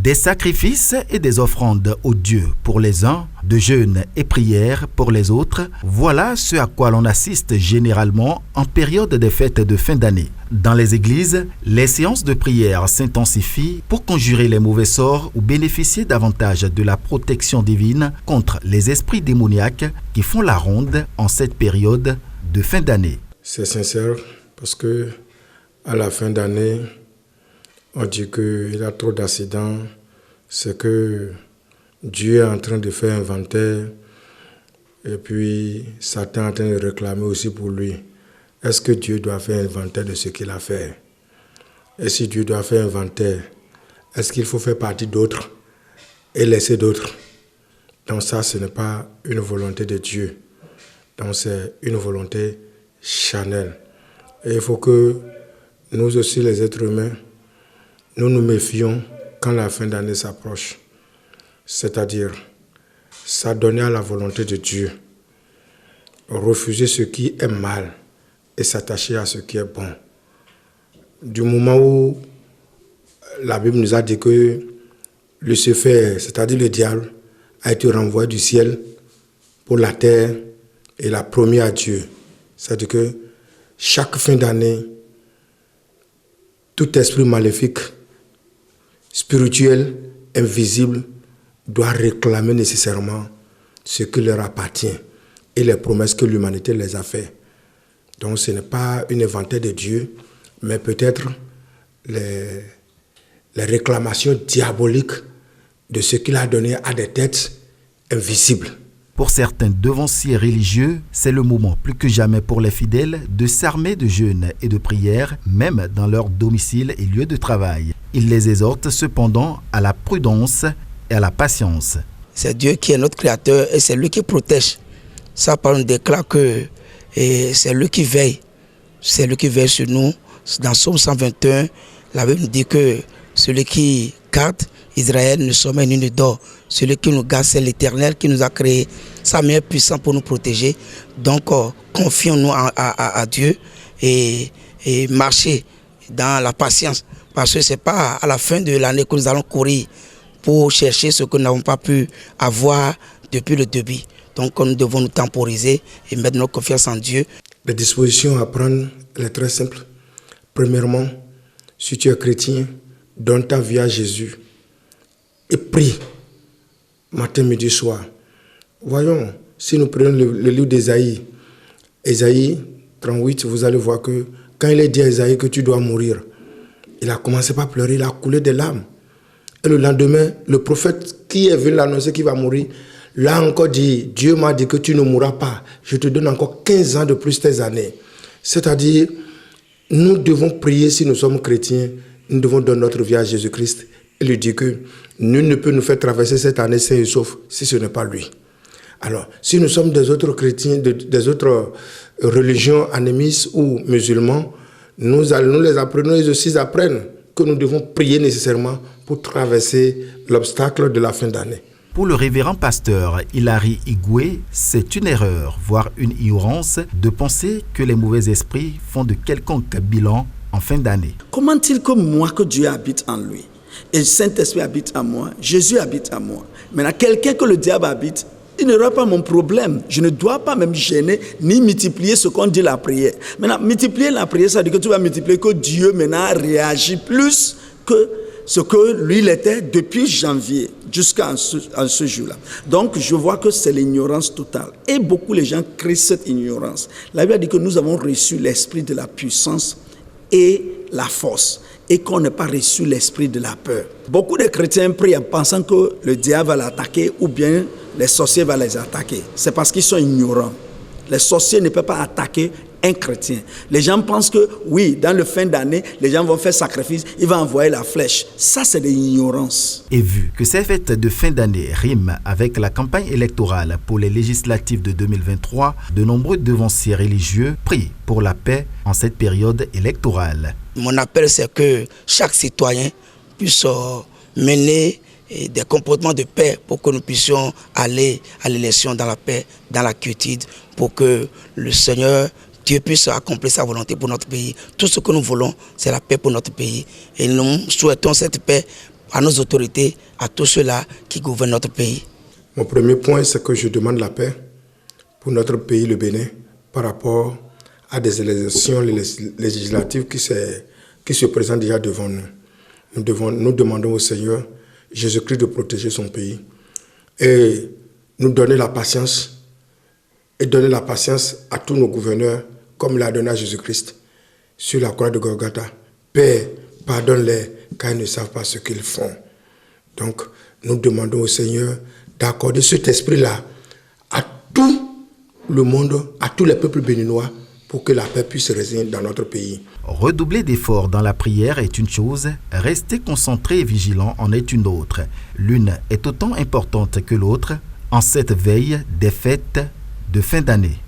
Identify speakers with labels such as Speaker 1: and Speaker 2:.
Speaker 1: Des sacrifices et des offrandes aux dieux pour les uns, de jeûnes et prières pour les autres, voilà ce à quoi l'on assiste généralement en période des fêtes de fin d'année. Dans les églises, les séances de prière s'intensifient pour conjurer les mauvais sorts ou bénéficier davantage de la protection divine contre les esprits démoniaques qui font la ronde en cette période de fin d'année.
Speaker 2: C'est sincère parce que à la fin d'année, on dit qu'il y a trop d'accidents, c'est que Dieu est en train de faire inventaire et puis Satan est en train de réclamer aussi pour lui. Est-ce que Dieu doit faire inventaire de ce qu'il a fait? Et si Dieu doit faire inventaire, est-ce qu'il faut faire partie d'autres et laisser d'autres? Donc ça, ce n'est pas une volonté de Dieu. Donc c'est une volonté charnelle. Et il faut que nous aussi, les êtres humains, nous nous méfions quand la fin d'année s'approche. C'est-à-dire, s'adonner à la volonté de Dieu, refuser ce qui est mal et s'attacher à ce qui est bon. Du moment où la Bible nous a dit que Lucifer, c'est-à-dire le diable, a été renvoyé du ciel pour la terre et l'a promis à Dieu. C'est-à-dire que chaque fin d'année, tout esprit maléfique, spirituel, invisible, doit réclamer nécessairement ce qui leur appartient et les promesses que l'humanité les a faites. Donc ce n'est pas une inventaire de Dieu, mais peut-être les réclamations diaboliques de ce qu'il a donné à des têtes invisibles.
Speaker 1: Pour certains devanciers religieux, c'est le moment plus que jamais pour les fidèles de s'armer de jeûnes et de prières, même dans leur domicile et lieu de travail. Il les exhorte cependant à la prudence et à la patience.
Speaker 3: C'est Dieu qui est notre créateur et c'est lui qui protège. Sa parole nous déclare que c'est lui qui veille. C'est lui qui veille sur nous. Dans Psaume 121, la Bible nous dit que celui qui garde Israël ne sommeille ni ne dort. Celui qui nous garde, c'est l'Éternel qui nous a créés. Sa main est puissante pour nous protéger. Donc, confions-nous à Dieu et marcher dans la patience. Parce que ce n'est pas à la fin de l'année que nous allons courir pour chercher ce que nous n'avons pas pu avoir depuis le début. Donc, nous devons nous temporiser et mettre notre confiance en Dieu.
Speaker 2: Les dispositions à prendre, elles sont très simples. Premièrement, si tu es chrétien, donne ta vie à Jésus et prie matin, midi, soir. Voyons, si nous prenons le livre d'Ésaïe, Ésaïe 38, vous allez voir que quand il est dit à Ésaïe que tu dois mourir, il a commencé par pleurer, il a coulé des larmes. Et le lendemain, le prophète qui est venu l'annoncer qu'il va mourir, l'a encore dit, Dieu m'a dit que tu ne mourras pas, je te donne encore 15 ans de plus tes années. C'est-à-dire, nous devons prier si nous sommes chrétiens, nous devons donner notre vie à Jésus-Christ et lui dire que nul ne peut nous faire traverser cette année sain et sauf si ce n'est pas lui. Alors, si nous sommes des autres chrétiens, des autres religions animistes ou musulmans, nous les apprenons, ils aussi apprennent que nous devons prier nécessairement pour traverser l'obstacle de la fin d'année.
Speaker 1: Pour le révérend pasteur Hilary Igwe, c'est une erreur, voire une ignorance, de penser que les mauvais esprits font de quelconque bilan en fin d'année.
Speaker 4: Comment est-il que moi, que Dieu habite en lui, et le Saint-Esprit habite en moi, Jésus habite en moi. Maintenant, quelqu'un que le diable habite, il n'aura pas mon problème. Je ne dois pas même gêner ni multiplier ce qu'on dit la prière. Maintenant, multiplier la prière, ça veut dire que tu vas multiplier que Dieu maintenant réagit plus que ce que lui il était depuis janvier jusqu'à ce jour-là. Donc, je vois que c'est l'ignorance totale. Et beaucoup les gens créent cette ignorance. La Bible dit que nous avons reçu l'esprit de la puissance et la force, et qu'on n'a pas reçu l'esprit de la peur. Beaucoup de chrétiens prient en pensant que le diable va l'attaquer ou bien les sorciers vont les attaquer. C'est parce qu'ils sont ignorants. Les sorciers ne peuvent pas attaquer un chrétien. Les gens pensent que, oui, dans le fin d'année, les gens vont faire sacrifice, ils vont envoyer la flèche. Ça, c'est de l'ignorance.
Speaker 1: Et vu que ces fêtes de fin d'année riment avec la campagne électorale pour les législatives de 2023, de nombreux devanciers religieux prient pour la paix en cette période électorale.
Speaker 3: Mon appel, c'est que chaque citoyen puisse mener des comportements de paix pour que nous puissions aller à l'élection dans la paix, dans la quiétude, pour que le Seigneur, Dieu puisse accomplir sa volonté pour notre pays. Tout ce que nous voulons, c'est la paix pour notre pays. Et nous souhaitons cette paix à nos autorités, à tous ceux-là qui gouvernent notre pays.
Speaker 2: Mon premier point, c'est que je demande la paix pour notre pays, le Bénin, par rapport à des élections législatives qui se présentent déjà devant nous. Nous demandons au Seigneur Jésus-Christ de protéger son pays et nous donner la patience et donner la patience à tous nos gouverneurs comme il a donné à Jésus-Christ sur la croix de Golgotha. Père, pardonne-les car ils ne savent pas ce qu'ils font. Donc, nous demandons au Seigneur d'accorder cet esprit-là à tout le monde, à tous les peuples béninois, pour que la paix puisse régner dans notre pays.
Speaker 1: Redoubler d'efforts dans la prière est une chose, rester concentré et vigilant en est une autre. L'une est autant importante que l'autre en cette veille des fêtes de fin d'année.